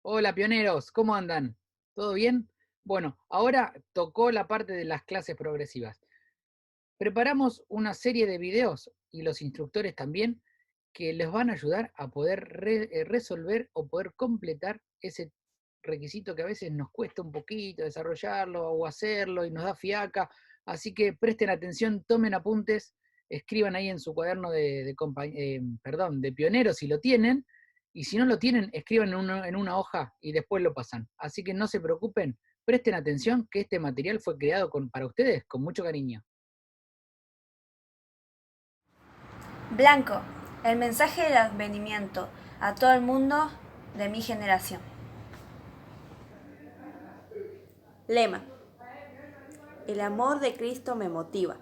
Hola pioneros, ¿cómo andan? ¿Todo bien? Bueno, ahora tocó la parte de las clases progresivas. Preparamos una serie de videos y los instructores también que les van a ayudar a poder resolver o poder completar ese requisito que a veces nos cuesta un poquito desarrollarlo o hacerlo y nos da fiaca. Así que presten atención, tomen apuntes, escriban ahí en su cuaderno perdón, de pioneros si lo tienen, y si no lo tienen, escriban en una hoja y después lo pasan. Así que no se preocupen, presten atención que este material fue creado para ustedes con mucho cariño. Blanco, el mensaje del advenimiento a todo el mundo de mi generación. Lema. El amor de Cristo me motiva.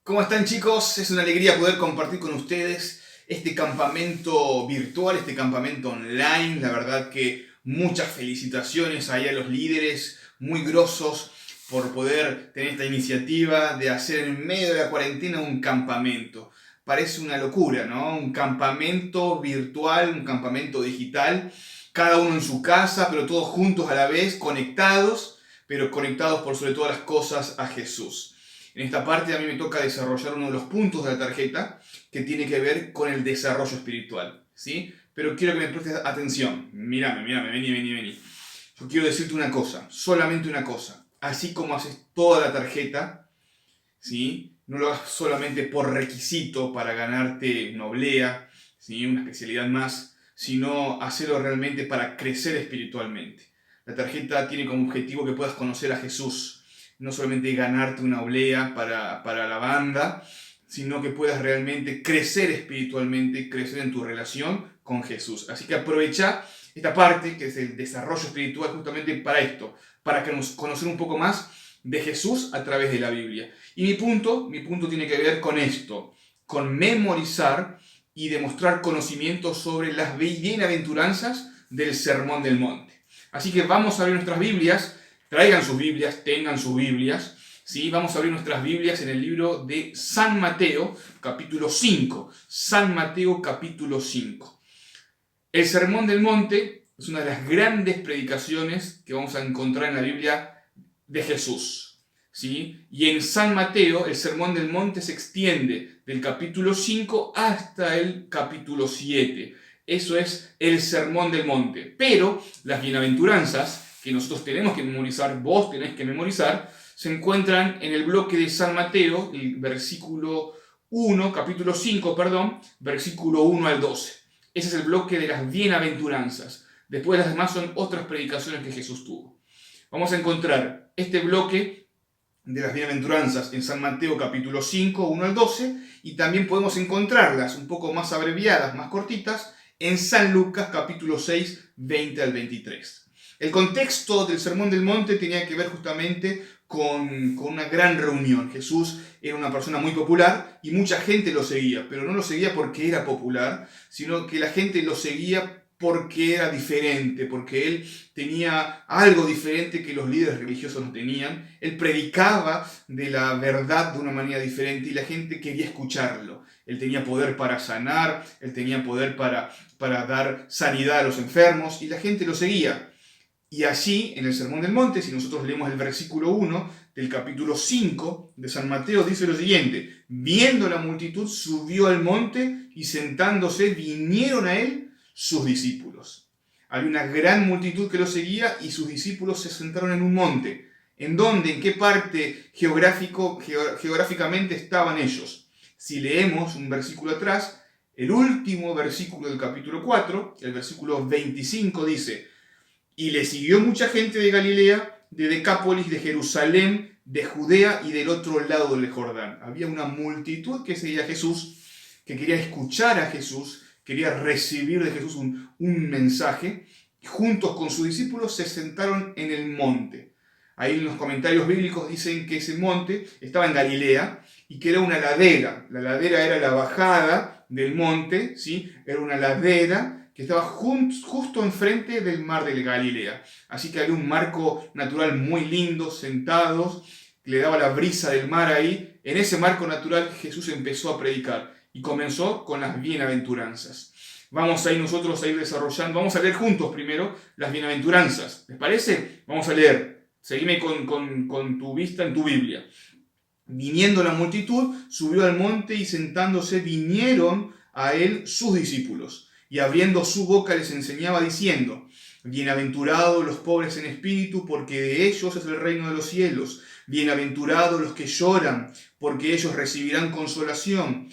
¿Cómo están, chicos? Es una alegría poder compartir con ustedes este campamento virtual, este campamento online. La verdad que muchas felicitaciones ahí a los líderes, muy grosos por poder tener esta iniciativa de hacer en medio de la cuarentena un campamento. Parece una locura, ¿no? Un campamento virtual, un campamento digital, cada uno en su casa, pero todos juntos a la vez, conectados, pero conectados por sobre todas las cosas a Jesús. En esta parte a mí me toca desarrollar uno de los puntos de la tarjeta que tiene que ver con el desarrollo espiritual, ¿sí? Pero quiero que me prestes atención. Mírame, vení. Yo quiero decirte una cosa, solamente una cosa. Así como haces toda la tarjeta, ¿sí? No lo hagas solamente por requisito para ganarte una oblea, ¿sí? Una especialidad más, sino hacerlo realmente para crecer espiritualmente. La tarjeta tiene como objetivo que puedas conocer a Jesús, no solamente ganarte una oblea para la banda, sino que puedas realmente crecer espiritualmente, crecer en tu relación con Jesús. Así que aprovecha esta parte, que es el desarrollo espiritual, justamente para esto, para conocer un poco más de Jesús a través de la Biblia. Y mi punto tiene que ver con esto, con memorizar y demostrar conocimiento sobre las bienaventuranzas del Sermón del Monte. Así que vamos a abrir nuestras Biblias, traigan sus Biblias, tengan sus Biblias, ¿sí? Vamos a abrir nuestras Biblias en el libro de San Mateo, capítulo 5. San Mateo, capítulo 5. El Sermón del Monte es una de las grandes predicaciones que vamos a encontrar en la Biblia de Jesús, ¿sí? Y en San Mateo el Sermón del Monte se extiende del capítulo 5 hasta el capítulo 7. Eso es el Sermón del Monte. Pero las bienaventuranzas que nosotros tenemos que memorizar, vos tenés que memorizar, se encuentran en el bloque de San Mateo, el versículo 1, capítulo 5, perdón, versículo 1 al 12. Ese es el bloque de las bienaventuranzas. Después las demás son otras predicaciones que Jesús tuvo. Vamos a encontrar este bloque de las bienaventuranzas en San Mateo capítulo 5, 1 al 12, y también podemos encontrarlas un poco más abreviadas, más cortitas, en San Lucas capítulo 6, 20 al 23. El contexto del Sermón del Monte tenía que ver justamente con una gran reunión. Jesús era una persona muy popular y mucha gente lo seguía, pero no lo seguía porque era popular, sino que la gente lo seguía porque era diferente, porque él tenía algo diferente que los líderes religiosos no tenían. Él predicaba de la verdad de una manera diferente y la gente quería escucharlo. Él tenía poder para sanar, él tenía poder para dar sanidad a los enfermos y la gente lo seguía. Y allí, en el Sermón del Monte, si nosotros leemos el versículo 1 del capítulo 5 de San Mateo, dice lo siguiente: viendo la multitud, subió al monte y sentándose, vinieron a él sus discípulos. Había una gran multitud que lo seguía y sus discípulos se sentaron en un monte. ¿En dónde? ¿En qué parte geográficamente estaban ellos? Si leemos un versículo atrás, el último versículo del capítulo 4, el versículo 25, dice: y le siguió mucha gente de Galilea, de Decápolis, de Jerusalén, de Judea y del otro lado del Jordán. Había una multitud que seguía a Jesús, que quería escuchar a Jesús, quería recibir de Jesús un mensaje. Juntos con sus discípulos se sentaron en el monte. Ahí en los comentarios bíblicos dicen que ese monte estaba en Galilea y que era una ladera. La ladera era la bajada del monte, ¿sí? Era una ladera que estaba justo enfrente del mar de Galilea. Así que había un marco natural muy lindo, sentados, que le daba la brisa del mar ahí. En ese marco natural Jesús empezó a predicar. y comenzó con las bienaventuranzas. Vamos a ir nosotros a ir desarrollando, vamos a leer juntos primero las bienaventuranzas. ¿Les parece? Vamos a leer. Seguime con tu vista en tu Biblia. Viniendo la multitud, subió al monte y sentándose vinieron a él sus discípulos. Y abriendo su boca les enseñaba diciendo: Bienaventurados los pobres en espíritu, porque de ellos es el reino de los cielos. Bienaventurados los que lloran, porque ellos recibirán consolación.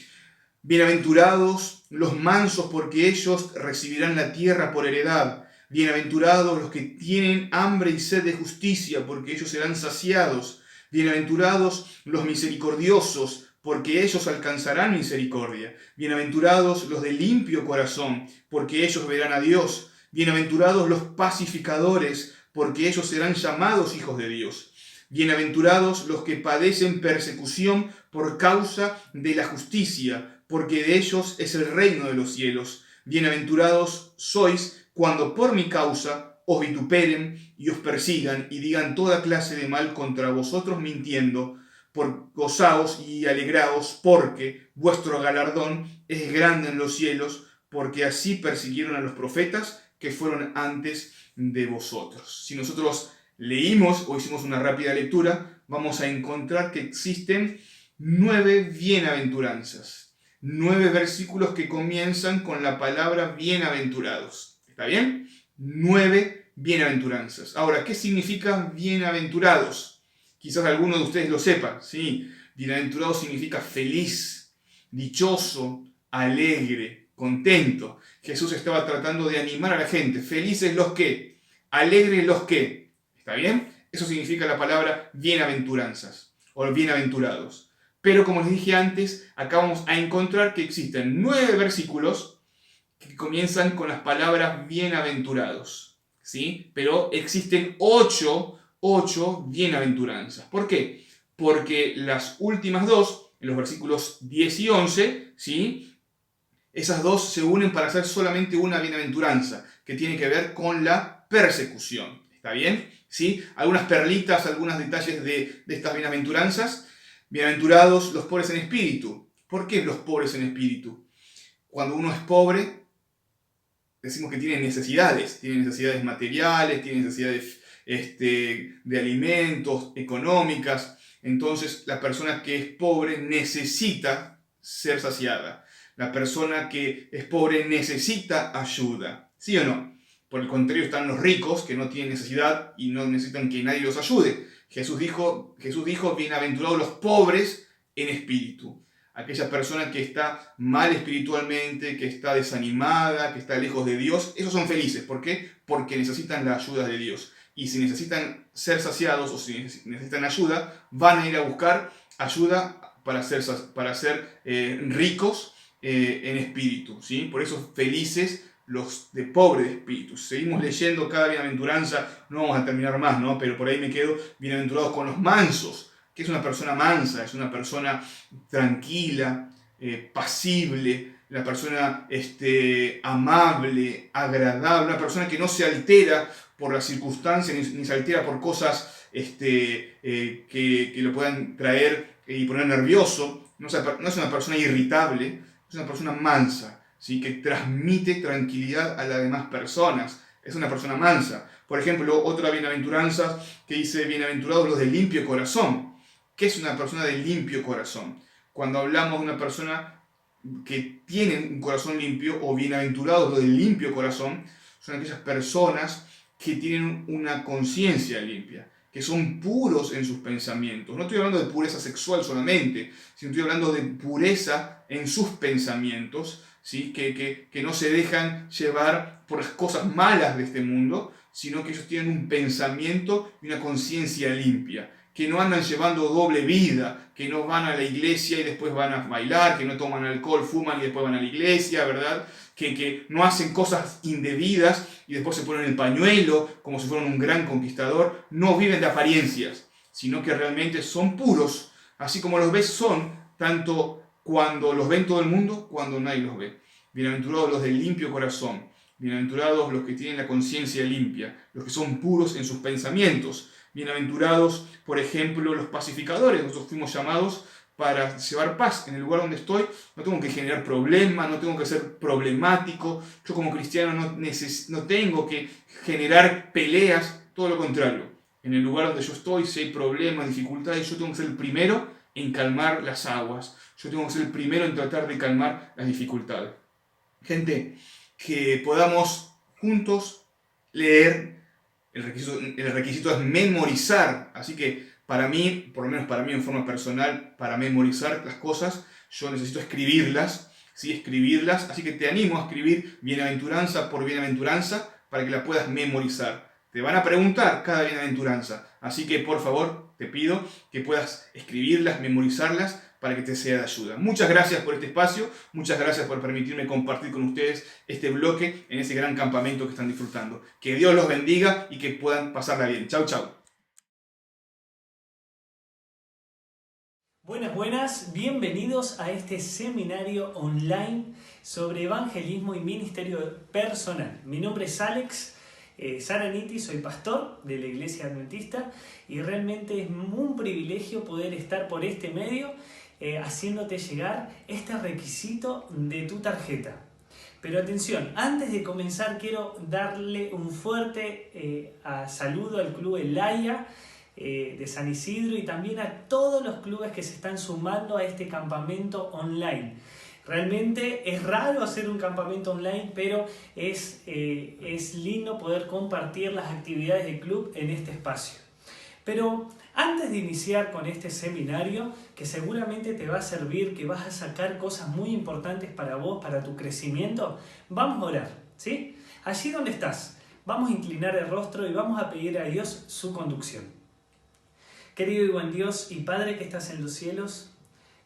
Bienaventurados los mansos, porque ellos recibirán la tierra por heredad. Bienaventurados los que tienen hambre y sed de justicia, porque ellos serán saciados. Bienaventurados los misericordiosos, porque ellos alcanzarán misericordia. Bienaventurados los de limpio corazón, porque ellos verán a Dios. Bienaventurados los pacificadores, porque ellos serán llamados hijos de Dios. Bienaventurados los que padecen persecución por causa de la justicia, porque de ellos es el reino de los cielos. Bienaventurados sois cuando por mi causa os vituperen y os persigan y digan toda clase de mal contra vosotros mintiendo. Gozaos y alegraos, porque vuestro galardón es grande en los cielos, porque así persiguieron a los profetas que fueron antes de vosotros. Si nosotros leímos o hicimos una rápida lectura, vamos a encontrar que existen 9 bienaventuranzas, 9 versículos que comienzan con la palabra bienaventurados. ¿Está bien? 9 bienaventuranzas. Ahora, ¿qué significa bienaventurados? Quizás alguno de ustedes lo sepa. Sí, bienaventurado significa feliz, dichoso, alegre, contento. Jesús estaba tratando de animar a la gente. Felices los que, alegres los que. ¿Está bien? Eso significa la palabra bienaventuranzas o bienaventurados. Pero como les dije antes, acá vamos a encontrar que existen 9 versículos que comienzan con las palabras bienaventurados, ¿sí? Pero existen 8 bienaventuranzas. ¿Por qué? Porque las últimas 2, en los versículos 10 y 11, ¿sí? Esas 2 se unen para hacer solamente una bienaventuranza, que tiene que ver con la persecución. ¿Está bien? ¿Sí? Algunas perlitas, algunos detalles de estas bienaventuranzas. Bienaventurados los pobres en espíritu. ¿Por qué los pobres en espíritu? Cuando uno es pobre, decimos que tiene necesidades materiales, tiene necesidades de alimentos, económicas. Entonces, la persona que es pobre necesita ser saciada. La persona que es pobre necesita ayuda. ¿Sí o no? Por el contrario, están los ricos que no tienen necesidad y no necesitan que nadie los ayude. Jesús dijo, bienaventurados los pobres en espíritu. Aquella persona que está mal espiritualmente, que está desanimada, que está lejos de Dios, esos son felices. ¿Por qué? Porque necesitan la ayuda de Dios. Y si necesitan ser saciados o si necesitan ayuda, van a ir a buscar ayuda para ser ricos en espíritu, ¿sí? Por eso felices los de pobre de espíritu. Seguimos leyendo cada bienaventuranza, no vamos a terminar más, ¿no? Pero por ahí me quedo: bienaventurados con los mansos. ¿Qué es una persona mansa? Es una persona tranquila, pasible, una persona amable, agradable, una persona que no se altera por las circunstancias ni se altera por cosas que lo puedan traer y poner nervioso. No es una persona irritable, es una persona mansa, ¿sí? Que transmite tranquilidad a las demás personas. Es una persona mansa. Por ejemplo, otra bienaventuranza que dice: bienaventurados los de limpio corazón. ¿Qué es una persona de limpio corazón? Cuando hablamos de una persona que tiene un corazón limpio, o bienaventurados los de limpio corazón, son aquellas personas que tienen una conciencia limpia, que son puros en sus pensamientos. No estoy hablando de pureza sexual solamente, sino estoy hablando de pureza en sus pensamientos, ¿sí? Que no se dejan llevar por las cosas malas de este mundo, sino que ellos tienen un pensamiento y una conciencia limpia, que no andan llevando doble vida, que no van a la iglesia y después van a bailar, que no toman alcohol, fuman y después van a la iglesia, ¿verdad? Que no hacen cosas indebidas y después se ponen el pañuelo como si fueran un gran conquistador. No viven de apariencias, sino que realmente son puros, así como los ves son, tanto cuando los ven todo el mundo, cuando nadie los ve. Bienaventurados los de limpio corazón, bienaventurados los que tienen la conciencia limpia, los que son puros en sus pensamientos. Bienaventurados, por ejemplo, los pacificadores. Nosotros fuimos llamados para llevar paz en el lugar donde estoy. No tengo que generar problemas, no tengo que ser problemático. Yo como cristiano no tengo que generar peleas, todo lo contrario. En el lugar donde yo estoy, si hay problemas, dificultades, yo tengo que ser el primero en calmar las aguas. Yo tengo que ser el primero en tratar de calmar las dificultades. Gente, que podamos juntos leer. El requisito es memorizar. Así que para mí, por lo menos para mí en forma personal, para memorizar las cosas, yo necesito escribirlas. ¿Sí? Escribirlas. Así que te animo a escribir bienaventuranza por bienaventuranza para que la puedas memorizar. Te van a preguntar cada bienaventuranza. Así que por favor te pido que puedas escribirlas, memorizarlas para que te sea de ayuda. Muchas gracias por este espacio. Muchas gracias por permitirme compartir con ustedes este bloque en ese gran campamento que están disfrutando. Que Dios los bendiga y que puedan pasarla bien. Chau, chau. Buenas, buenas, bienvenidos a este seminario online sobre evangelismo y ministerio personal. Mi nombre es Alex Saraniti, soy pastor de la Iglesia Adventista y realmente es un privilegio poder estar por este medio haciéndote llegar este requisito de tu tarjeta. Pero atención, antes de comenzar quiero darle un fuerte saludo al Club Elaya de San Isidro y también a todos los clubes que se están sumando a este campamento online. Realmente es raro hacer un campamento online, pero es lindo poder compartir las actividades del club en este espacio. Pero antes de iniciar con este seminario, que seguramente te va a servir, que vas a sacar cosas muy importantes para vos, para tu crecimiento, vamos a orar, ¿sí? Allí donde estás, vamos a inclinar el rostro y vamos a pedir a Dios su conducción. Querido y buen Dios y Padre que estás en los cielos,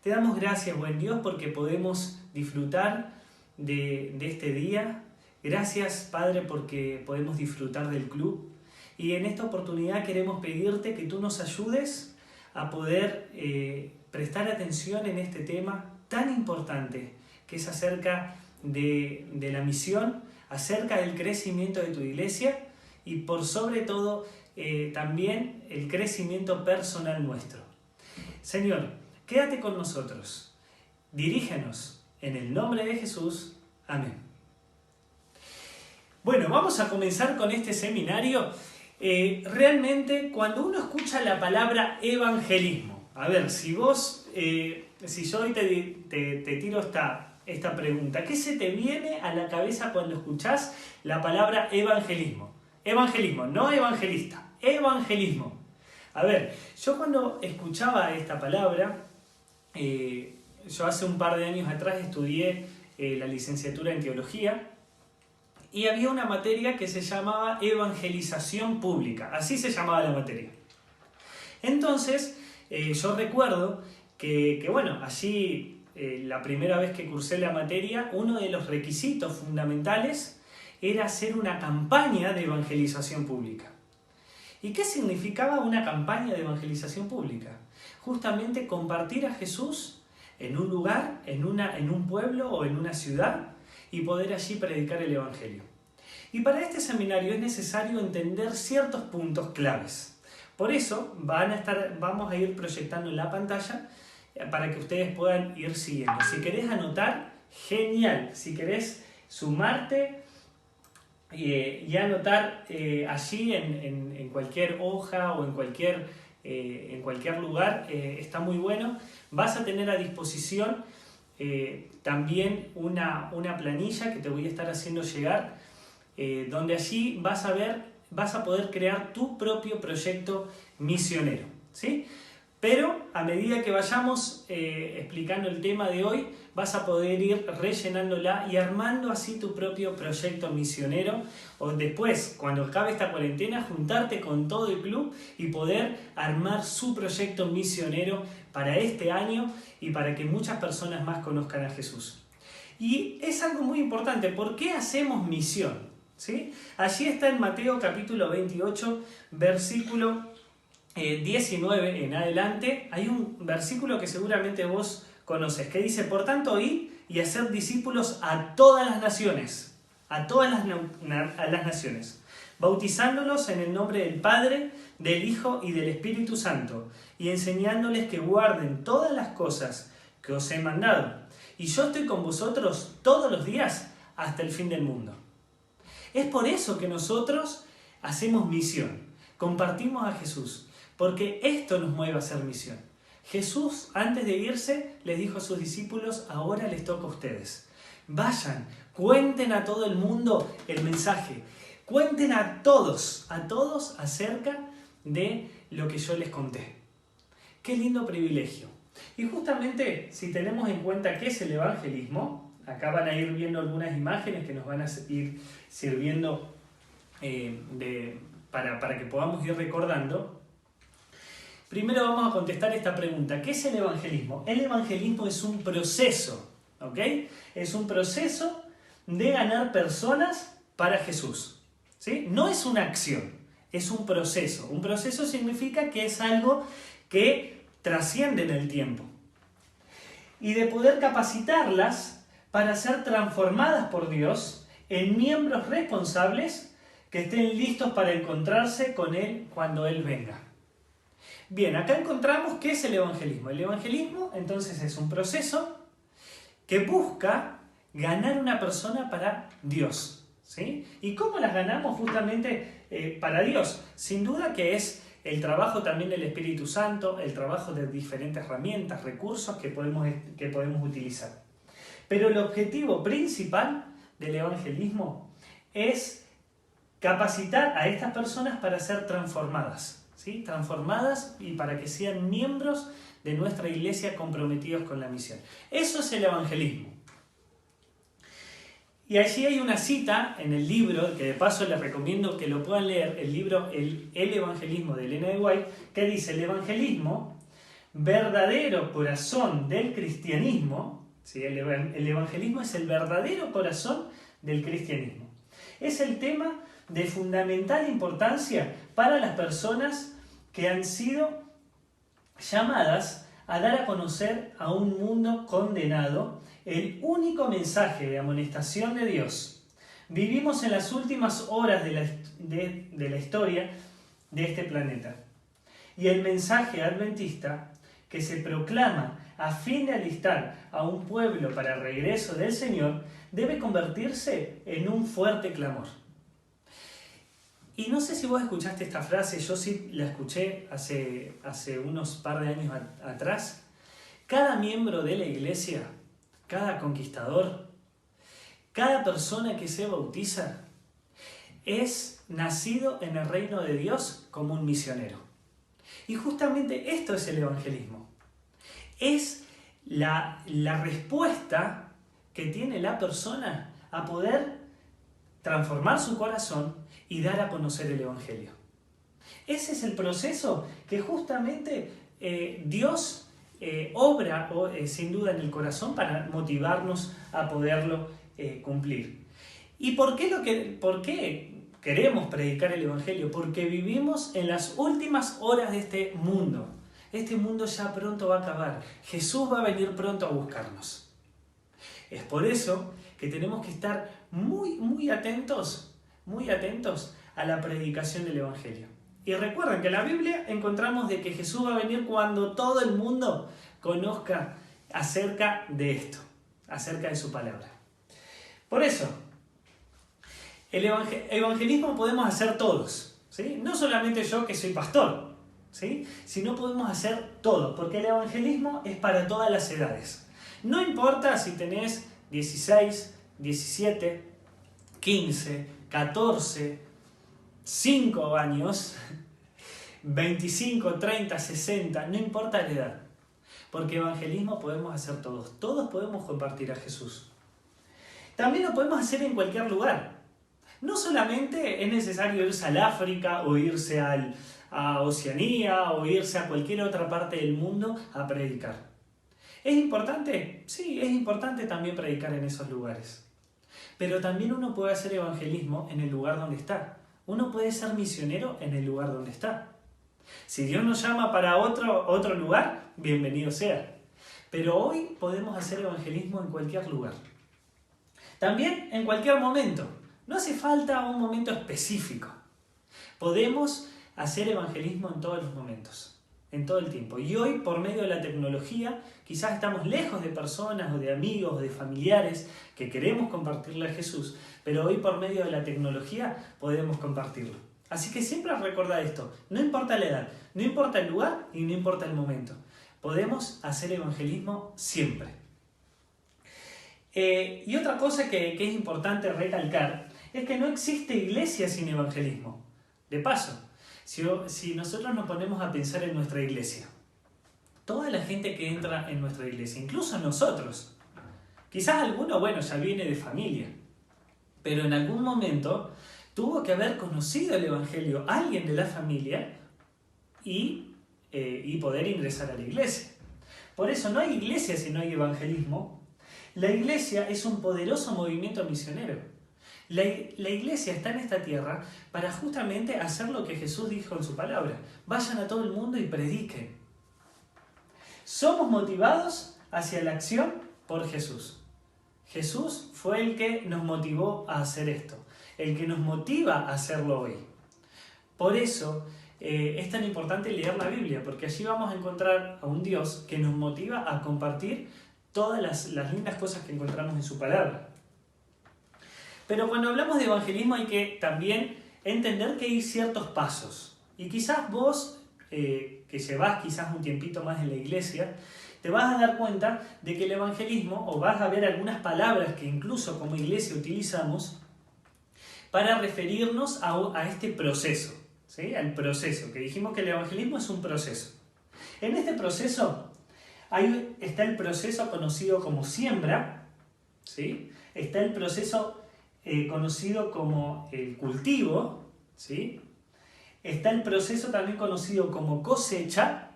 te damos gracias, buen Dios, porque podemos disfrutar de este día. Gracias, Padre, porque podemos disfrutar del club. Y en esta oportunidad queremos pedirte que tú nos ayudes a poder prestar atención en este tema tan importante, que es acerca de la misión, acerca del crecimiento de tu iglesia y por sobre todo también el crecimiento personal nuestro. Señor, quédate con nosotros, dirígenos en el nombre de Jesús. Amén. Bueno, vamos a comenzar con este seminario. Realmente cuando uno escucha la palabra evangelismo, a ver, si yo hoy te tiro esta pregunta, ¿qué se te viene a la cabeza cuando escuchás la palabra evangelismo? Evangelismo, no evangelista, evangelismo. A ver, yo cuando escuchaba esta palabra, yo hace un par de años atrás estudié la licenciatura en teología y había una materia que se llamaba evangelización pública, así se llamaba la materia. Entonces, yo recuerdo que bueno, allí la primera vez que cursé la materia, uno de los requisitos fundamentales era hacer una campaña de evangelización pública. ¿Y qué significaba una campaña de evangelización pública? Justamente compartir a Jesús en un lugar, en un pueblo o en una ciudad y poder allí predicar el Evangelio. Y para este seminario es necesario entender ciertos puntos claves. Por eso vamos a ir proyectando en la pantalla para que ustedes puedan ir siguiendo. Si querés anotar, genial. Si querés sumarte y anotar allí en cualquier hoja o en cualquier lugar, está muy bueno. Vas a tener a disposición también una planilla que te voy a estar haciendo llegar, donde allí vas a poder crear tu propio proyecto misionero, ¿sí? Pero a medida que vayamos explicando el tema de hoy, vas a poder ir rellenándola y armando así tu propio proyecto misionero, o después, cuando acabe esta cuarentena, juntarte con todo el club y poder armar su proyecto misionero para este año y para que muchas personas más conozcan a Jesús. Y es algo muy importante, ¿por qué hacemos misión? ¿Sí? Allí está en Mateo capítulo 28, versículo 19 en adelante, hay un versículo que seguramente vos conoces, que dice: por tanto, id y hacer discípulos a todas las naciones, a las naciones, bautizándolos en el nombre del Padre, del Hijo y del Espíritu Santo, y enseñándoles que guarden todas las cosas que os he mandado. Y yo estoy con vosotros todos los días hasta el fin del mundo. Es por eso que nosotros hacemos misión, compartimos a Jesús, porque esto nos mueve a hacer misión. Jesús, antes de irse, les dijo a sus discípulos: ahora les toca a ustedes. Vayan, cuenten a todo el mundo el mensaje. Cuenten a todos acerca de lo que yo les conté. Qué lindo privilegio. Y justamente, si tenemos en cuenta qué es el evangelismo, acá van a ir viendo algunas imágenes que nos van a ir sirviendo para que podamos ir recordando. Primero vamos a contestar esta pregunta: ¿qué es el evangelismo? El evangelismo es un proceso, ¿ok? Es un proceso de ganar personas para Jesús, ¿sí? No es una acción, es un proceso. Un proceso significa que es algo que trasciende en el tiempo. Y de poder capacitarlas para ser transformadas por Dios en miembros responsables que estén listos para encontrarse con Él cuando Él venga. Bien, acá encontramos qué es el evangelismo. El evangelismo, entonces, es un proceso que busca ganar una persona para Dios, ¿sí? ¿Y cómo las ganamos justamente para Dios? Sin duda que es el trabajo también del Espíritu Santo, el trabajo de diferentes herramientas, recursos que podemos utilizar. Pero el objetivo principal del evangelismo es capacitar a estas personas para ser transformadas, ¿sí? Transformadas y para que sean miembros de nuestra iglesia comprometidos con la misión. Eso es el evangelismo. Y allí hay una cita en el libro, que de paso les recomiendo que lo puedan leer, el libro El Evangelismo de Ellen G. White, que dice: el evangelismo, verdadero corazón del cristianismo, ¿sí? El evangelismo es el verdadero corazón del cristianismo. Es el tema de fundamental importancia para las personas que han sido llamadas a dar a conocer a un mundo condenado el único mensaje de amonestación de Dios. Vivimos en las últimas horas de la historia de este planeta. Y el mensaje adventista que se proclama a fin de alistar a un pueblo para el regreso del Señor debe convertirse en un fuerte clamor. Y no sé si vos escuchaste esta frase, yo sí la escuché hace unos par de años atrás. Cada miembro de la iglesia, cada conquistador, cada persona que se bautiza es nacido en el reino de Dios como un misionero. Y justamente esto es el evangelismo. Es la respuesta que tiene la persona a poder transformar su corazón y dar a conocer el evangelio. Ese es el proceso que justamente Dios obra sin duda en el corazón para motivarnos a poderlo cumplir. ¿Y por qué queremos predicar el evangelio? Porque vivimos en las últimas horas de este mundo. Este mundo ya pronto va a acabar. Jesús va a venir pronto a buscarnos. Es por eso que tenemos que estar muy atentos a la predicación del evangelio. Y recuerden que en la Biblia encontramos de que Jesús va a venir cuando todo el mundo conozca acerca de esto, acerca de su palabra. Por eso, el evangelismo podemos hacer todos, ¿sí? No solamente yo que soy pastor, ¿sí? Sino podemos hacer todos, porque el evangelismo es para todas las edades. No importa si tenés 16, 17, 15, 14, 5 años, 25, 30, 60, no importa la edad. Porque evangelismo podemos hacer todos. Todos podemos compartir a Jesús. También lo podemos hacer en cualquier lugar. No solamente es necesario irse al África o irse a Oceanía o irse a cualquier otra parte del mundo a predicar. ¿Es importante? Sí, es importante también predicar en esos lugares. Pero también uno puede hacer evangelismo en el lugar donde está. Uno puede ser misionero en el lugar donde está. Si Dios nos llama para otro lugar, bienvenido sea. Pero hoy podemos hacer evangelismo en cualquier lugar. También en cualquier momento. No hace falta un momento específico, Podemos hacer evangelismo en todos los momentos, en todo el tiempo. Y hoy, por medio de la tecnología, quizás estamos lejos de personas o de amigos o de familiares que queremos compartirle a Jesús, pero hoy por medio de la tecnología podemos compartirlo. Así que siempre recordad esto, no importa la edad, no importa el lugar y no importa el momento. Podemos hacer evangelismo siempre. Y otra cosa que es importante recalcar es que no existe iglesia sin evangelismo. De paso, si nosotros nos ponemos a pensar en nuestra iglesia, toda la gente que entra en nuestra iglesia, incluso nosotros, quizás alguno, ya viene de familia, pero en algún momento tuvo que haber conocido el evangelio alguien de la familia y poder ingresar a la iglesia. Por eso no hay iglesia si no hay evangelismo. La iglesia es un poderoso movimiento misionero. La iglesia está en esta tierra para justamente hacer lo que Jesús dijo en su palabra. Vayan a todo el mundo y prediquen. Somos motivados hacia la acción por Jesús. Jesús fue el que nos motivó a hacer esto, el que nos motiva a hacerlo hoy. Por eso es tan importante leer la Biblia, porque allí vamos a encontrar a un Dios que nos motiva a compartir todas las lindas cosas que encontramos en su palabra. Pero cuando hablamos de evangelismo hay que también entender que hay ciertos pasos. Y quizás vos, que llevás quizás un tiempito más en la iglesia, te vas a dar cuenta de que el evangelismo, o vas a ver algunas palabras que incluso como iglesia utilizamos para referirnos a este proceso, ¿sí? Al proceso, que dijimos que el evangelismo es un proceso. En este proceso está el proceso conocido como siembra, ¿sí? Está el proceso conocido como el cultivo, ¿sí? Está el proceso también conocido como cosecha,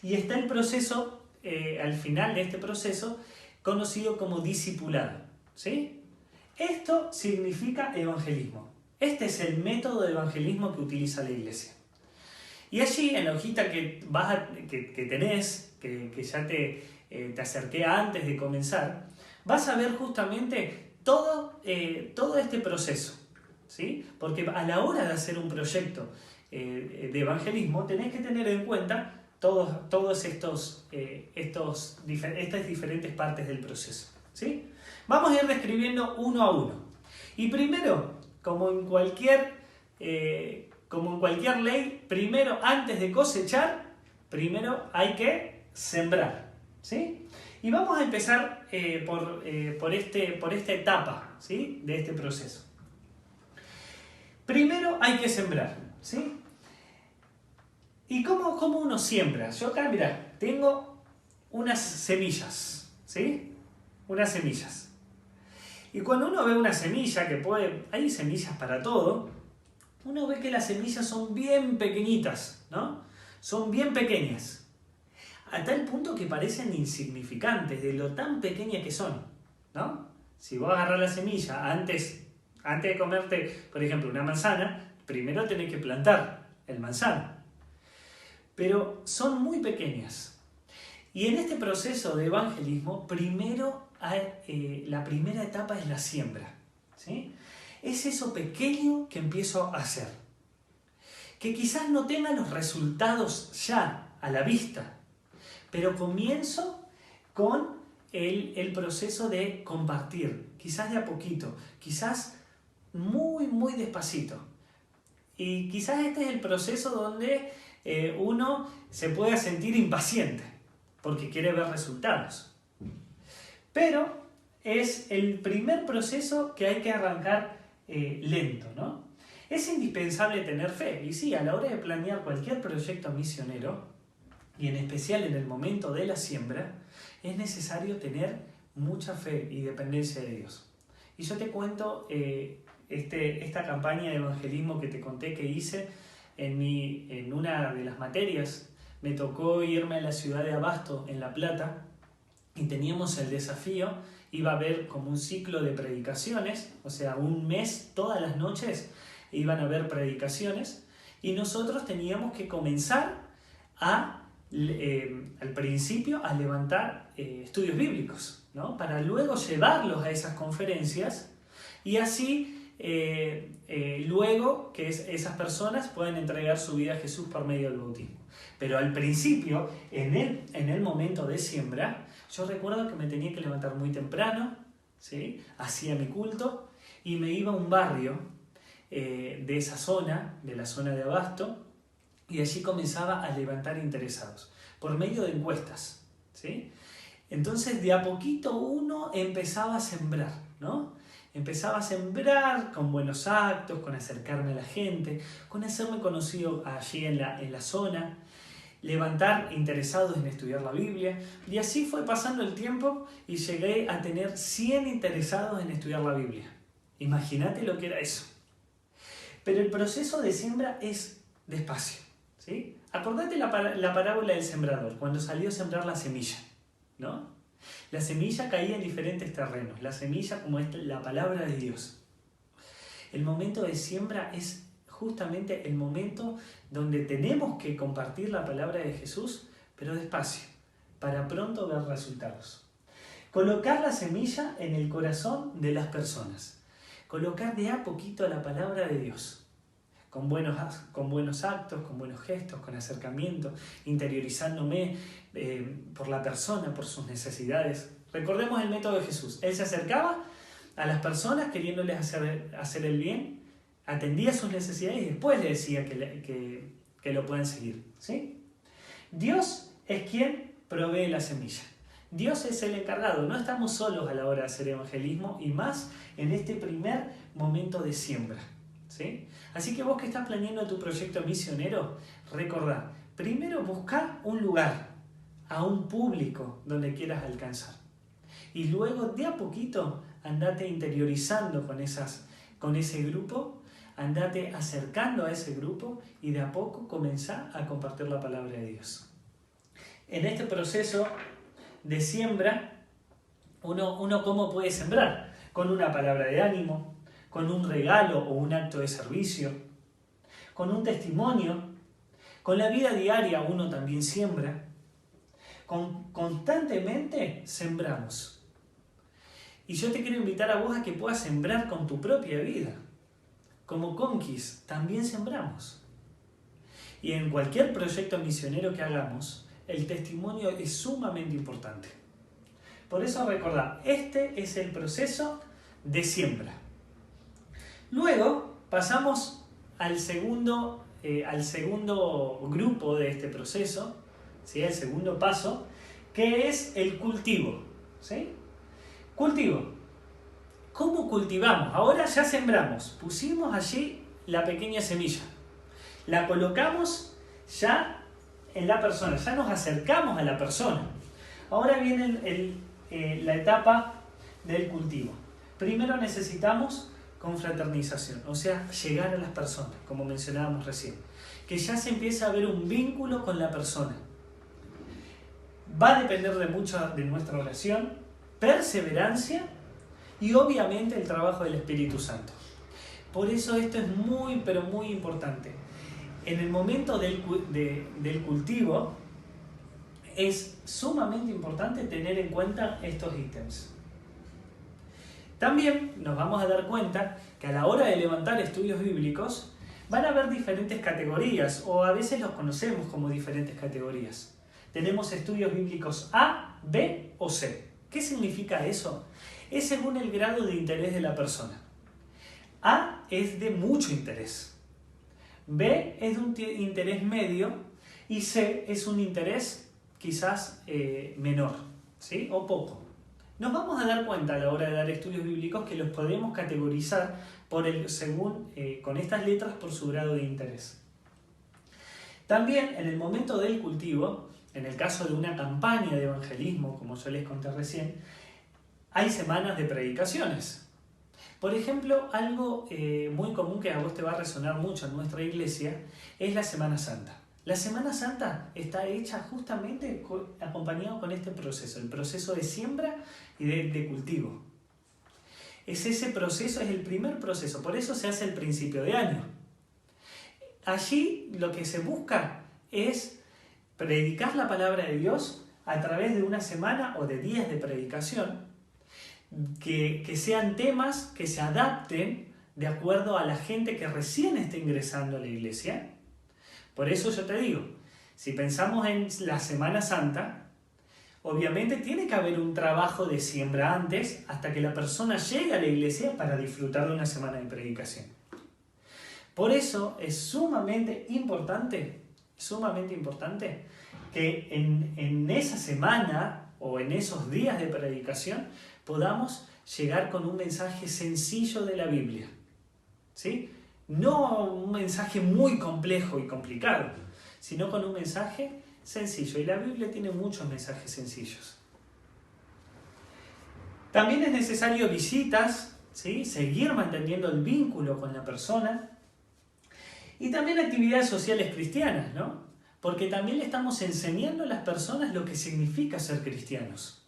y está el proceso, al final de este proceso, conocido como discipulado, ¿sí? Esto significa evangelismo. Este es el método de evangelismo que utiliza la iglesia. Y allí, en la hojita que tenés, que ya te acerqué antes de comenzar, vas a ver justamente todo este proceso, ¿sí? Porque a la hora de hacer un proyecto de evangelismo tenés que tener en cuenta todas estas diferentes partes del proceso, ¿sí? Vamos a ir describiendo uno a uno. Y primero, como en cualquier ley, primero, antes de cosechar, primero hay que sembrar, ¿sí? Y vamos a empezar por esta etapa, ¿sí? De este proceso. Primero hay que sembrar, ¿sí? ¿Y cómo uno siembra? Yo acá, mirá, tengo unas semillas, ¿sí? Unas semillas. Y cuando uno ve una semilla, hay semillas para todo, uno ve que las semillas son bien pequeñitas, ¿no? Son bien pequeñas. A tal punto que parecen insignificantes de lo tan pequeñas que son, ¿no? Si vos agarrás la semilla antes de comerte, por ejemplo, una manzana, primero tenés que plantar el manzano. Pero son muy pequeñas. Y en este proceso de evangelismo, la primera etapa es la siembra, ¿sí? Es eso pequeño que empiezo a hacer. Que quizás no tenga los resultados ya a la vista, pero comienzo con el proceso de compartir, quizás de a poquito, quizás muy, muy despacito. Y quizás este es el proceso donde uno se pueda sentir impaciente, porque quiere ver resultados. Pero es el primer proceso que hay que arrancar lento, ¿no? Es indispensable tener fe. Y sí, a la hora de planear cualquier proyecto misionero, y en especial en el momento de la siembra, es necesario tener mucha fe y dependencia de Dios. Y yo te cuento esta campaña de evangelismo que te conté que hice en una de las materias. Me tocó irme a la ciudad de Abasto, en La Plata, y teníamos el desafío, iba a haber como un ciclo de predicaciones, o sea, un mes, todas las noches iban a haber predicaciones, y nosotros teníamos que comenzar al principio a levantar estudios bíblicos, ¿no? Para luego llevarlos a esas conferencias y así luego que esas personas pueden entregar su vida a Jesús por medio del bautismo. Pero al principio, en el momento de siembra, yo recuerdo que me tenía que levantar muy temprano, ¿sí? Hacía mi culto y me iba a un barrio de esa zona, de la zona de Abasto, y allí comenzaba a levantar interesados por medio de encuestas, ¿sí? Entonces de a poquito uno empezaba a sembrar, ¿no? Empezaba a sembrar con buenos actos, con acercarme a la gente, con hacerme conocido allí en la zona, levantar interesados en estudiar la Biblia, y así fue pasando el tiempo y llegué a tener 100 interesados en estudiar la Biblia. Imagínate lo que era eso. Pero el proceso de siembra es despacio, ¿sí? Acordate la parábola del sembrador, cuando salió a sembrar la semilla, ¿no? La semilla caía en diferentes terrenos, la semilla como es la palabra de Dios. El momento de siembra es justamente el momento donde tenemos que compartir la palabra de Jesús, pero despacio, para pronto ver resultados. Colocar la semilla en el corazón de las personas. Colocar de a poquito la palabra de Dios. Con buenos actos, con buenos gestos, con acercamiento, interiorizándome por la persona, por sus necesidades. Recordemos el método de Jesús. Él se acercaba a las personas queriéndoles hacer el bien, atendía sus necesidades y después le decía que lo puedan seguir, ¿sí? Dios es quien provee la semilla. Dios es el encargado. No estamos solos a la hora de hacer evangelismo y más en este primer momento de siembra, ¿sí? Así que vos que estás planeando tu proyecto misionero, recordá, primero busca un lugar, a un público donde quieras alcanzar. Y luego de a poquito andate interiorizando con ese grupo, andate acercando a ese grupo y de a poco comenzá a compartir la palabra de Dios. En este proceso de siembra, uno ¿cómo puede sembrar? Con una palabra de ánimo, con un regalo o un acto de servicio, con un testimonio, con la vida diaria uno también siembra, constantemente sembramos. Y yo te quiero invitar a vos a que puedas sembrar con tu propia vida. Como Conquis también sembramos. Y en cualquier proyecto misionero que hagamos, el testimonio es sumamente importante. Por eso recordá, este es el proceso de siembra. Luego pasamos al segundo grupo de este proceso, ¿sí? El segundo paso, que es el cultivo, ¿sí? Cultivo. ¿Cómo cultivamos? Ahora ya sembramos, pusimos allí la pequeña semilla, la colocamos ya en la persona, ya nos acercamos a la persona. Ahora viene la etapa del cultivo. Primero necesitamos confraternización, o sea, llegar a las personas, como mencionábamos recién, que ya se empieza a ver un vínculo con la persona. Va a depender de mucho de nuestra oración, perseverancia y obviamente el trabajo del Espíritu Santo. Por eso esto es muy, pero muy importante. En el momento del cultivo es sumamente importante tener en cuenta estos ítems. También nos vamos a dar cuenta que a la hora de levantar estudios bíblicos van a haber diferentes categorías, o a veces los conocemos como diferentes categorías. Tenemos estudios bíblicos A, B o C. ¿Qué significa eso? Es según el grado de interés de la persona. A es de mucho interés. B es de un interés medio y C es un interés quizás menor, ¿sí? O poco. Nos vamos a dar cuenta a la hora de dar estudios bíblicos que los podemos categorizar con estas letras por su grado de interés. También en el momento del cultivo, en el caso de una campaña de evangelismo, como yo les conté recién, hay semanas de predicaciones. Por ejemplo, algo muy común que a vos te va a resonar mucho en nuestra iglesia es la Semana Santa. La Semana Santa está hecha justamente acompañado con este proceso, el proceso de siembra y de cultivo. Ese proceso, es el primer proceso, por eso se hace el principio de año. Allí lo que se busca es predicar la palabra de Dios a través de una semana o de días de predicación, que sean temas que se adapten de acuerdo a la gente que recién está ingresando a la iglesia. Por eso yo te digo, si pensamos en la Semana Santa, obviamente tiene que haber un trabajo de siembra antes hasta que la persona llegue a la iglesia para disfrutar de una semana de predicación. Por eso es sumamente importante que en esa semana o en esos días de predicación podamos llegar con un mensaje sencillo de la Biblia, ¿sí? No un mensaje muy complejo y complicado, sino con un mensaje sencillo. Y la Biblia tiene muchos mensajes sencillos. También es necesario visitas, ¿sí? Seguir manteniendo el vínculo con la persona. Y también actividades sociales cristianas, ¿no? Porque también le estamos enseñando a las personas lo que significa ser cristianos.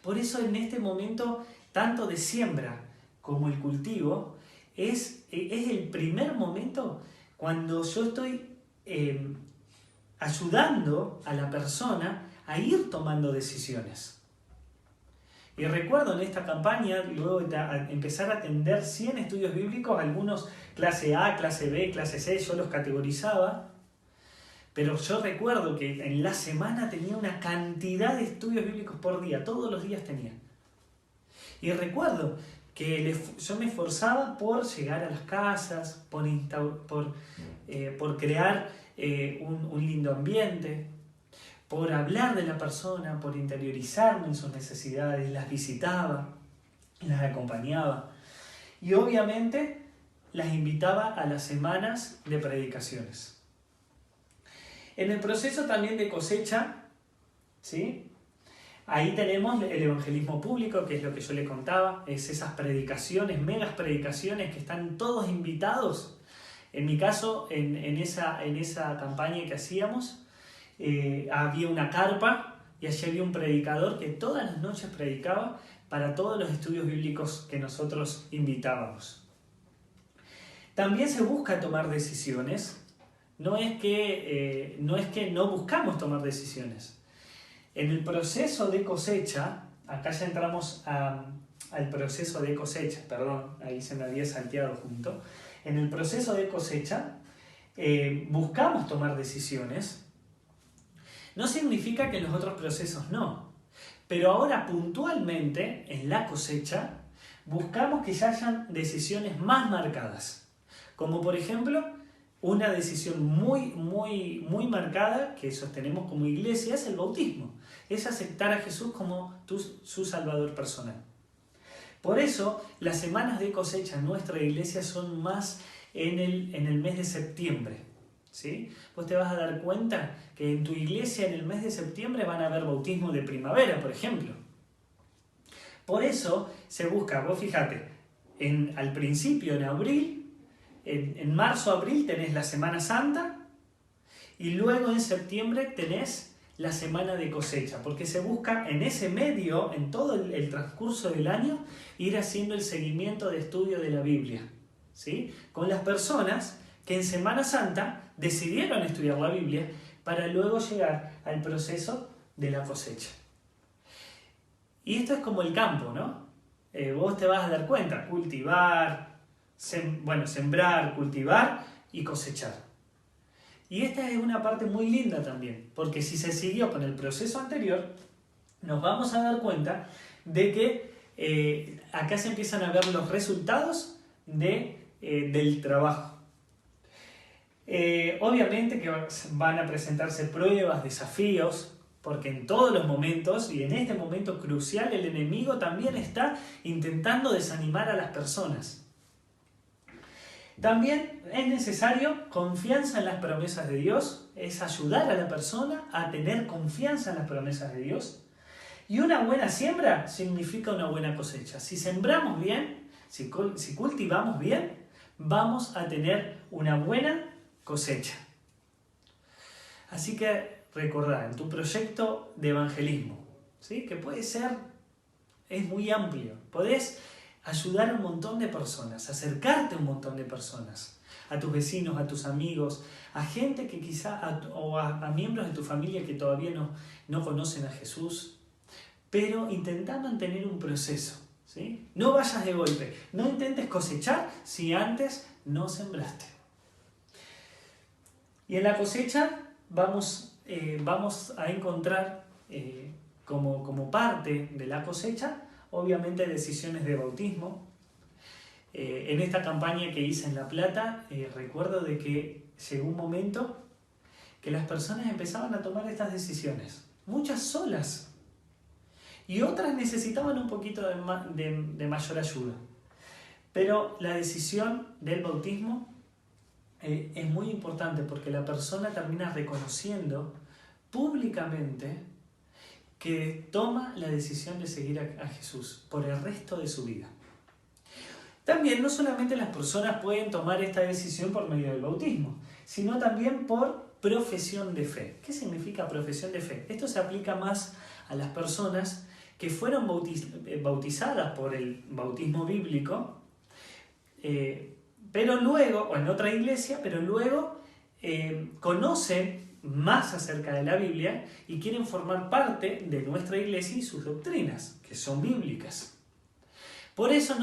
Por eso en este momento, tanto de siembra como el cultivo, es el primer momento cuando yo estoy ayudando a la persona a ir tomando decisiones. Y recuerdo en esta campaña, luego de empezar a atender 100 estudios bíblicos, algunos clase A, clase B, clase C, yo los categorizaba, pero yo recuerdo que en la semana tenía una cantidad de estudios bíblicos por día, todos los días tenía. Y recuerdo que yo me esforzaba por llegar a las casas, por crear un lindo ambiente, por hablar de la persona, por interiorizarme en sus necesidades, las visitaba, las acompañaba y obviamente las invitaba a las semanas de predicaciones. En el proceso también de cosecha, ¿sí? Ahí tenemos el evangelismo público, que es lo que yo le contaba, es esas predicaciones, megas predicaciones que están todos invitados. En mi caso, en esa campaña que hacíamos, había una carpa y allí había un predicador que todas las noches predicaba para todos los estudios bíblicos que nosotros invitábamos. También se busca tomar decisiones, no es que no buscamos tomar decisiones. En el proceso de cosecha, acá ya entramos al proceso de cosecha, perdón, ahí se me había salteado junto. En el proceso de cosecha buscamos tomar decisiones. No significa que en los otros procesos no, pero ahora puntualmente en la cosecha buscamos que ya hayan decisiones más marcadas, como por ejemplo una decisión muy marcada que sostenemos como iglesia es el bautismo, es aceptar a Jesús como su Salvador personal. Por eso las semanas de cosecha en nuestra iglesia son más en el mes de septiembre. ¿Sí? Vos te vas a dar cuenta que en tu iglesia en el mes de septiembre van a haber bautismo de primavera, por ejemplo. Por eso se busca, vos fíjate, al principio, en abril, en marzo-abril tenés la Semana Santa y luego en septiembre tenés la Semana de Cosecha, porque se busca en ese medio, en todo el transcurso del año, ir haciendo el seguimiento de estudio de la Biblia, ¿sí? Con las personas que en Semana Santa decidieron estudiar la Biblia para luego llegar al proceso de la cosecha. Y esto es como el campo, ¿no? Vos te vas a dar cuenta, cultivar, sembrar, cultivar y cosechar. Y esta es una parte muy linda también, porque si se siguió con el proceso anterior, nos vamos a dar cuenta de que acá se empiezan a ver los resultados del trabajo. Obviamente que van a presentarse pruebas, desafíos, porque en todos los momentos y en este momento crucial el enemigo también está intentando desanimar a las personas. También es necesario confianza en las promesas de Dios, es ayudar a la persona a tener confianza en las promesas de Dios. Y una buena siembra significa una buena cosecha. Si sembramos bien, si cultivamos bien, vamos a tener una buena cosecha. Así que recordá, en tu proyecto de evangelismo, ¿sí? Que es muy amplio, podés ayudar a un montón de personas, acercarte a un montón de personas, a tus vecinos, a tus amigos, a gente que quizá, a miembros de tu familia que todavía no conocen a Jesús, pero intentá mantener un proceso, ¿sí? No vayas de golpe, no intentes cosechar si antes no sembraste. Y en la cosecha vamos a encontrar como parte de la cosecha, obviamente, decisiones de bautismo. En esta campaña que hice en La Plata, recuerdo de que llegó un momento que las personas empezaban a tomar estas decisiones, muchas solas, y otras necesitaban un poquito de mayor ayuda. Pero la decisión del bautismo es muy importante porque la persona termina reconociendo públicamente que toma la decisión de seguir a Jesús por el resto de su vida. También no solamente las personas pueden tomar esta decisión por medio del bautismo, sino también por profesión de fe. ¿Qué significa profesión de fe? Esto se aplica más a las personas que fueron bautizadas por el bautismo bíblico, pero luego, o en otra iglesia, pero luego conocen más acerca de la Biblia y quieren formar parte de nuestra iglesia y sus doctrinas, que son bíblicas. Por eso,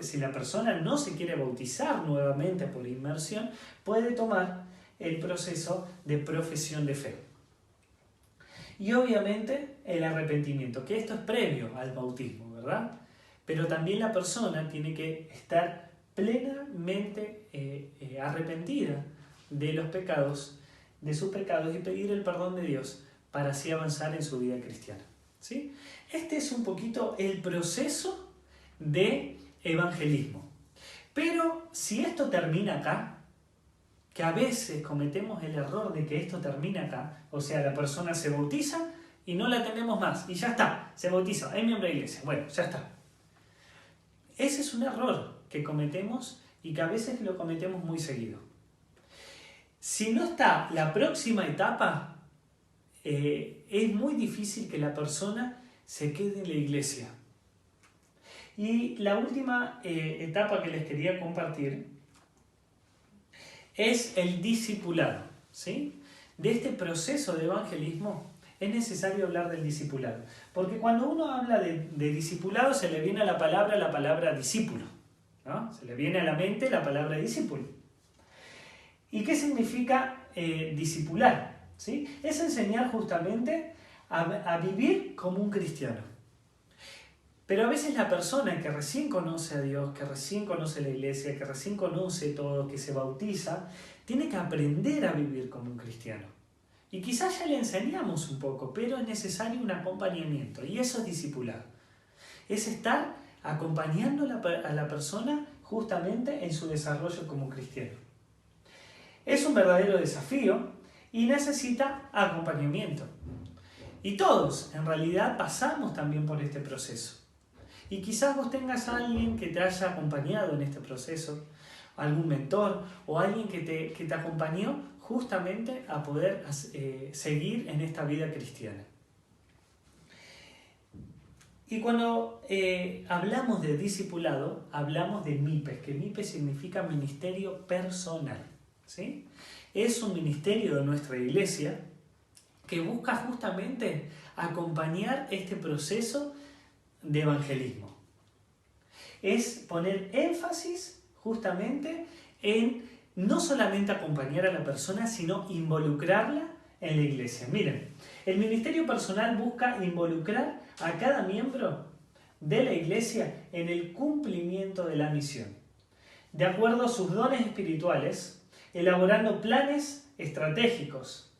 si la persona no se quiere bautizar nuevamente por inmersión, puede tomar el proceso de profesión de fe. Y obviamente el arrepentimiento, que esto es previo al bautismo, ¿verdad? Pero también la persona tiene que estar plenamente arrepentida de los pecados, de sus pecados, y pedir el perdón de Dios para así avanzar en su vida cristiana, ¿sí? Este es un poquito el proceso de evangelismo. Pero si esto termina acá, que a veces cometemos el error de que esto termina acá, o sea, la persona se bautiza y no la tenemos más, y ya está, se bautiza, es miembro de la iglesia, bueno, ya está. Ese es un error que cometemos y que a veces lo cometemos muy seguido. Si no está la próxima etapa, es muy difícil que la persona se quede en la iglesia. Y la última etapa que les quería compartir es el discipulado, ¿sí? De este proceso de evangelismo es necesario hablar del discipulado. Porque cuando uno habla de discipulado se le viene a la palabra discípulo, ¿no? Se le viene a la mente la palabra discípulo. ¿Y qué significa discipular? ¿Sí? Es enseñar justamente a vivir como un cristiano. Pero a veces la persona que recién conoce a Dios, que recién conoce la iglesia, que recién conoce todo, que se bautiza, tiene que aprender a vivir como un cristiano. Y quizás ya le enseñamos un poco, pero es necesario un acompañamiento. Y eso es discipular. Es estar acompañando a la persona justamente en su desarrollo como cristiano. Es un verdadero desafío y necesita acompañamiento. Y todos, en realidad, pasamos también por este proceso. Y quizás vos tengas a alguien que te haya acompañado en este proceso, algún mentor o alguien que te acompañó justamente a poder seguir en esta vida cristiana. Y cuando hablamos de discipulado, hablamos de MIPES, que MIPES significa ministerio personal, ¿sí? Es un ministerio de nuestra iglesia que busca justamente acompañar este proceso de evangelismo. Es poner énfasis justamente en no solamente acompañar a la persona, sino involucrarla en la iglesia. Miren, el ministerio personal busca involucrar a cada miembro de la iglesia en el cumplimiento de la misión, de acuerdo a sus dones espirituales, elaborando planes estratégicos,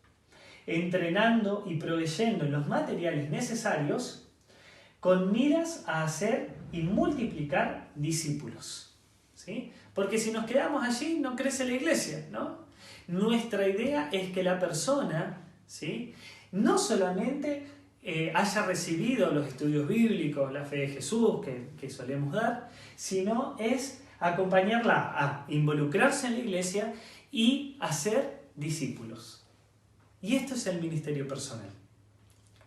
entrenando y proveyendo los materiales necesarios con miras a hacer y multiplicar discípulos, ¿sí? Porque si nos quedamos allí no crece la iglesia, ¿no? Nuestra idea es que la persona, ¿sí?, no solamente haya recibido los estudios bíblicos, la fe de Jesús que solemos dar, sino es acompañarla a involucrarse en la iglesia y hacer discípulos. Y esto es el ministerio personal.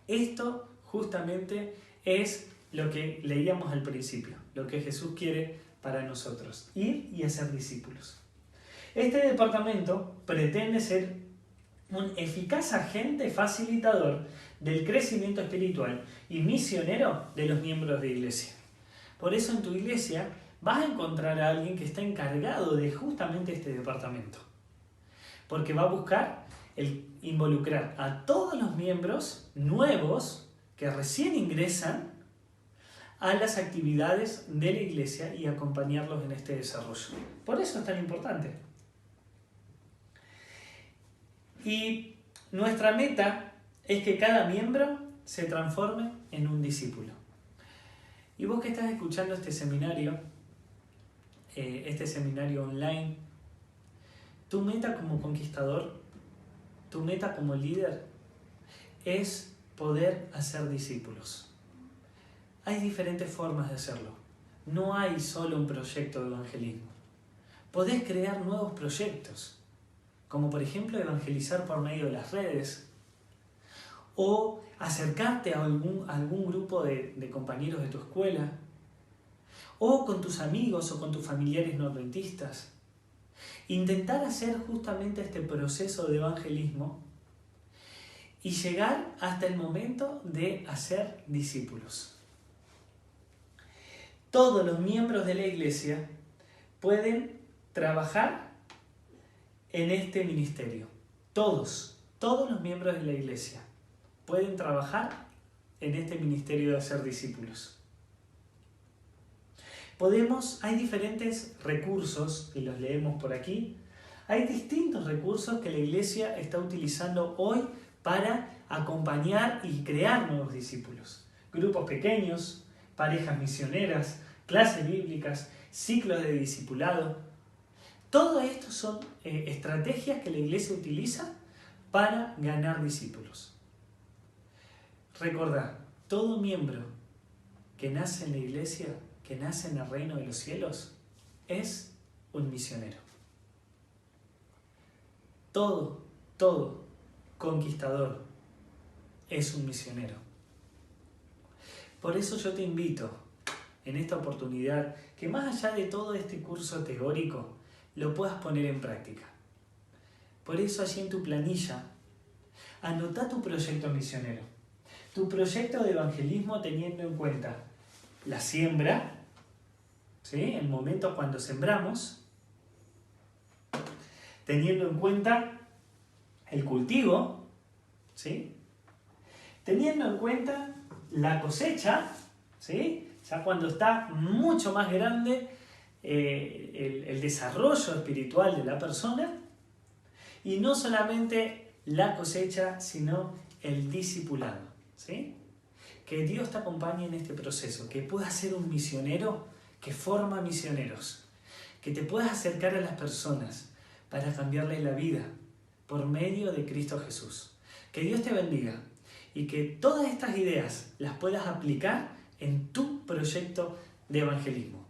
Esto justamente es lo que leíamos al principio, lo que Jesús quiere para nosotros, ir y hacer discípulos. Este departamento pretende ser un eficaz agente facilitador del crecimiento espiritual y misionero de los miembros de iglesia. Por eso en tu iglesia vas a encontrar a alguien que está encargado de justamente este departamento. Porque va a buscar el involucrar a todos los miembros nuevos que recién ingresan a las actividades de la iglesia y acompañarlos en este desarrollo. Por eso es tan importante. Y nuestra meta es que cada miembro se transforme en un discípulo. Y vos que estás escuchando este seminario online, tu meta como conquistador, tu meta como líder, es poder hacer discípulos. Hay diferentes formas de hacerlo. No hay solo un proyecto de evangelismo. Podés crear nuevos proyectos, como por ejemplo evangelizar por medio de las redes, o acercarte a algún grupo de compañeros de tu escuela, o con tus amigos o con tus familiares no adventistas. Intentar hacer justamente este proceso de evangelismo y llegar hasta el momento de hacer discípulos. Todos los miembros de la iglesia pueden trabajar en este ministerio. Todos los miembros de la iglesia pueden trabajar en este ministerio de hacer discípulos. Hay diferentes recursos, y los leemos por aquí. Hay distintos recursos que la iglesia está utilizando hoy para acompañar y crear nuevos discípulos. Grupos pequeños, parejas misioneras, clases bíblicas, ciclos de discipulado. Todo esto son estrategias que la iglesia utiliza para ganar discípulos. Recordad, todo miembro que nace en la iglesia, que nace en el reino de los cielos, es un misionero. Todo conquistador es un misionero. Por eso yo te invito en esta oportunidad que más allá de todo este curso teórico lo puedas poner en práctica. Por eso allí en tu planilla anota tu proyecto misionero, tu proyecto de evangelismo teniendo en cuenta la siembra, ¿sí? El momento cuando sembramos, teniendo en cuenta el cultivo, ¿sí? Teniendo en cuenta la cosecha, ¿sí? Ya cuando está mucho más grande el desarrollo espiritual de la persona, y no solamente la cosecha, sino el discipulado, ¿sí? Que Dios te acompañe en este proceso, que puedas ser un misionero que forma misioneros, que te puedas acercar a las personas para cambiarles la vida por medio de Cristo Jesús. Que Dios te bendiga y que todas estas ideas las puedas aplicar en tu proyecto de evangelismo.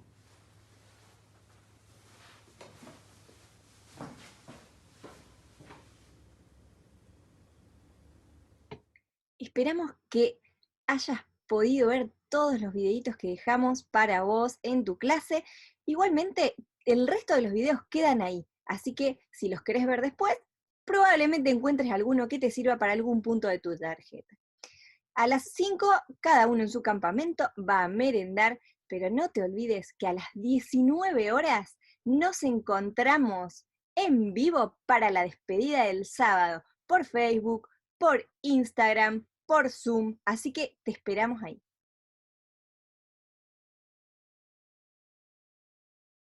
Esperamos que hayas podido ver todos los videitos que dejamos para vos en tu clase. Igualmente, el resto de los videos quedan ahí, así que si los querés ver después, probablemente encuentres alguno que te sirva para algún punto de tu tarjeta. A las 5, cada uno en su campamento va a merendar, pero no te olvides que a las 19 horas nos encontramos en vivo para la despedida del sábado, por Facebook, por Instagram, por Zoom, así que te esperamos ahí.